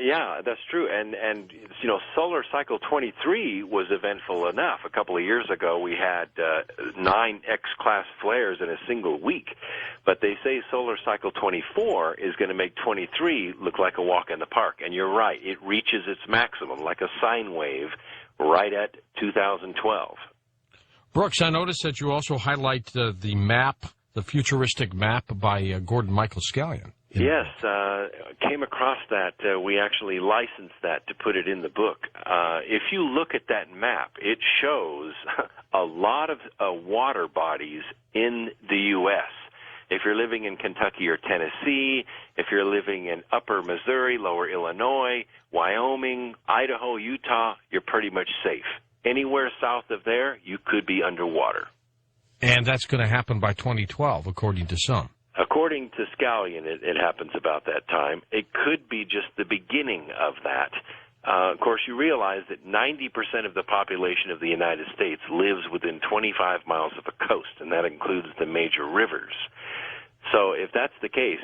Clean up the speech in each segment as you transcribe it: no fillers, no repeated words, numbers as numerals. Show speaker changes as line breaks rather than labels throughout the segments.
Yeah, that's true. And you know, solar cycle 23 was eventful enough. A couple of years ago, we had 9 X-class flares in a single week. But they say solar cycle 24 is going to make 23 look like a walk in the park. And you're right, it reaches its maximum, like a sine wave, right at 2012.
Brooks, I noticed that you also highlight the map, the futuristic map by Gordon Michael Scallion.
Yes, came across that. We actually licensed that to put it in the book. If you look at that map, it shows a lot of water bodies in the U.S. If you're living in Kentucky or Tennessee, if you're living in upper Missouri, lower Illinois, Wyoming, Idaho, Utah, you're pretty much safe. Anywhere south of there, you could be underwater.
And that's going to happen by 2012, according to some.
According to Scallion, it happens about that time. It could be just the beginning of that. Of course, you realize that 90% of the population of the United States lives within 25 miles of a coast, and that includes the major rivers. So if that's the case,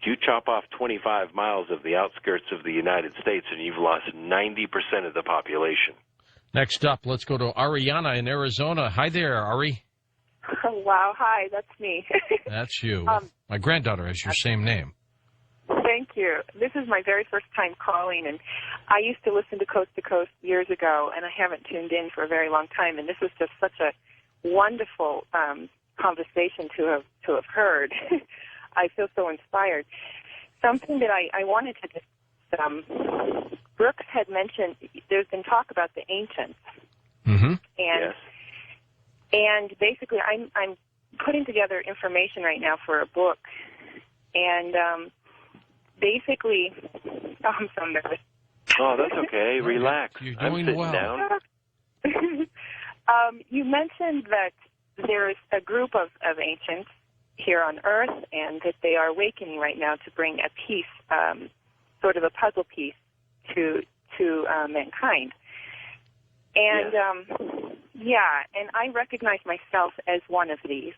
you chop off 25 miles of the outskirts of the United States, and you've lost 90% of the population.
Next up, let's go to Ariana in Arizona. Hi there, Ari.
Oh, wow. Hi, that's me.
That's you. My granddaughter has your same name.
Thank you. This is my very first time calling, and I used to listen to Coast years ago, and I haven't tuned in for a very long time, and this was just such a wonderful conversation to have heard. I feel so inspired. Something that I wanted to just, Brooks had mentioned, there's been talk about the ancients.
Mm-hmm.
And
Yes.
And basically, I'm putting together information right now for a book, and basically, oh, I'm so nervous.
Oh, that's okay. Relax.
You're
I'm
doing
sitting
well.
down.
You mentioned that there is a group of ancients here on Earth, and that they are awakening right now to bring a piece, sort of a puzzle piece, to mankind. And and I recognize myself as one of these.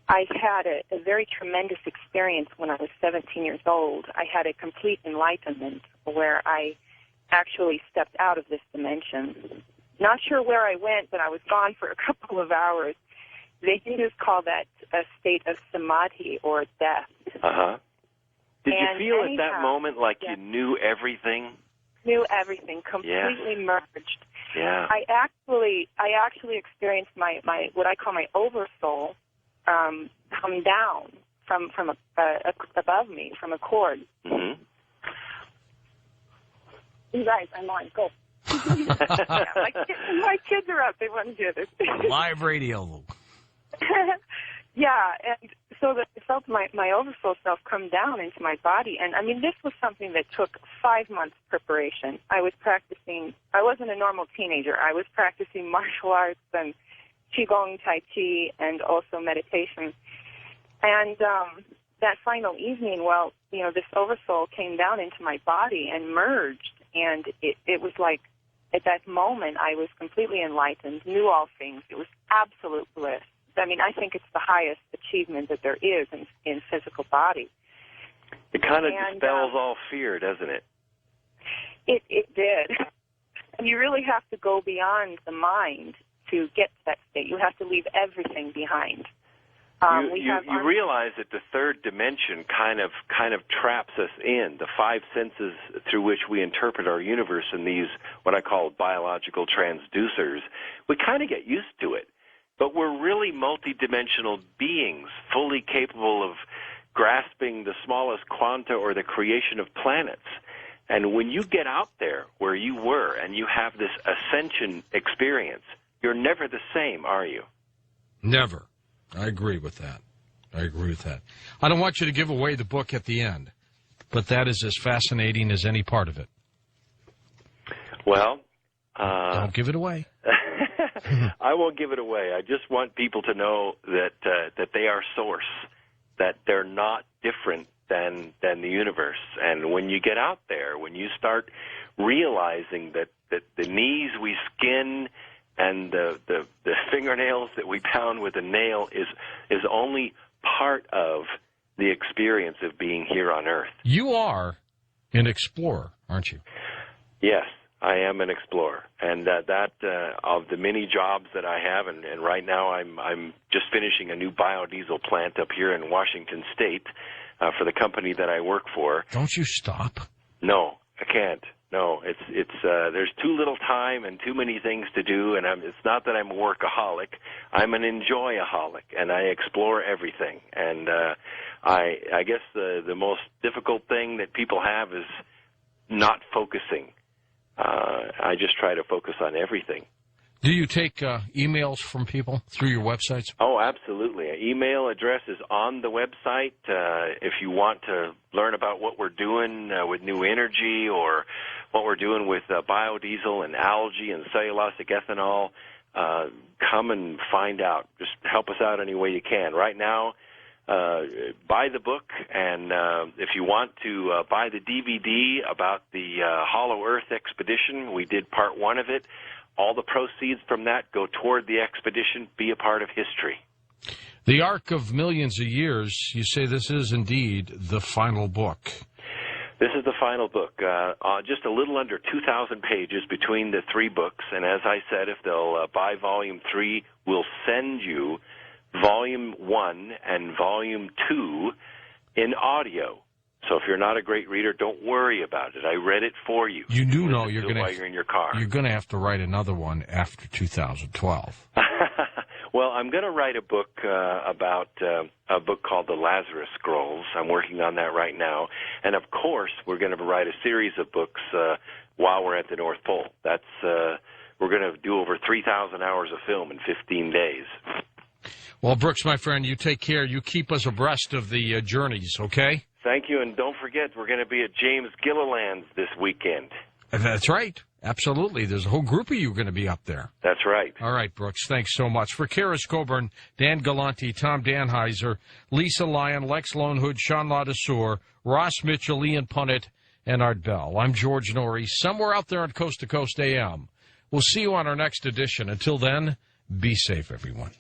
I had a very tremendous experience when I was 17 years old. I had a complete enlightenment where I actually stepped out of this dimension. Not sure where I went, but I was gone for a couple of hours. They Hindus call that a state of samadhi, or death.
Uh-huh. Did
And
you feel at
anyhow,
that moment like
yeah.
you knew everything?
Knew everything, completely merged.
Yeah.
I actually experienced my what I call my oversoul come down from above me, from a cord.
Mm-hmm.
You guys, I'm on. Go. My kids are up. They want to hear this.
Live radio.
Yeah, and so that I felt my oversoul self come down into my body. And, I mean, this was something that took 5 months preparation. I was practicing. I wasn't a normal teenager. I was practicing martial arts and Qigong, Tai Chi, and also meditation. And that final evening, well, you know, this oversoul came down into my body and merged. And it was like, at that moment, I was completely enlightened, knew all things. It was absolute bliss. I mean, I think it's the highest achievement that there is in physical body.
It kind of dispels all fear, doesn't it?
It did. And you really have to go beyond the mind to get to that state. You have to leave everything behind.
You realize that the third dimension kind of traps us in the 5 senses through which we interpret our universe in these, what I call biological transducers. We kind of get used to it. But we're really multidimensional beings, fully capable of grasping the smallest quanta or the creation of planets. And when you get out there where you were and you have this ascension experience, you're never the same, are you?
Never. I agree with that. I don't want you to give away the book at the end, but that is as fascinating as any part of it.
Well,
don't give it away.
I won't give it away. I just want people to know that they are source, that they're not different than the universe. And when you get out there, when you start realizing that the knees we skin and the fingernails that we pound with a nail is only part of the experience of being here on Earth.
You are, an explorer, aren't you?
Yes, I am an explorer, and of the many jobs that I have, and right now I'm just finishing a new biodiesel plant up here in Washington State for the company that I work for.
Don't you stop?
No, I can't. No, it's there's too little time and too many things to do, and it's not that I'm a workaholic. I'm an enjoyaholic, and I explore everything. And I guess the most difficult thing that people have is not focusing. I just try to focus on everything.
Do you take emails from people through your websites?
Oh, absolutely. An email address is on the website. If you want to learn about what we're doing with new energy or what we're doing with biodiesel and algae and cellulosic ethanol, come and find out. Just help us out any way you can. Right now, buy the book, and if you want to buy the DVD about the Hollow Earth expedition, we did part 1 of it. All the proceeds from that go toward the expedition. Be a part of history.
The Arc of Millions of Years, you say this is indeed the final book.
This is the final book. Just a little under 2,000 pages between the 3 books. And as I said, if they'll buy Volume 3, we'll send you Volume 1 and Volume 2 in audio. So if you're not a great reader, don't worry about it. I read it for you.
You do know you're
while you're in your car.
You're going to have to write another one after 2012.
Well, I'm going to write a book about a book called The Lazarus Scrolls. I'm working on that right now. And, of course, we're going to write a series of books while we're at the North Pole. That's we're going to do over 3,000 hours of film in 15 days.
Well, Brooks, my friend, you take care. You keep us abreast of the journeys, okay?
Thank you, and don't forget, we're going to be at James Gilliland's this weekend.
That's right. Absolutely. There's a whole group of you going to be up there.
That's right.
All right, Brooks, thanks so much. For Karis Coburn, Dan Galante, Tom Danheiser, Lisa Lyon, Lex Lonehood, Sean Ladesseur, Ross Mitchell, Ian Punnett, and Art Bell. I'm George Norrie, somewhere out there on Coast to Coast AM. We'll see you on our next edition. Until then, be safe, everyone.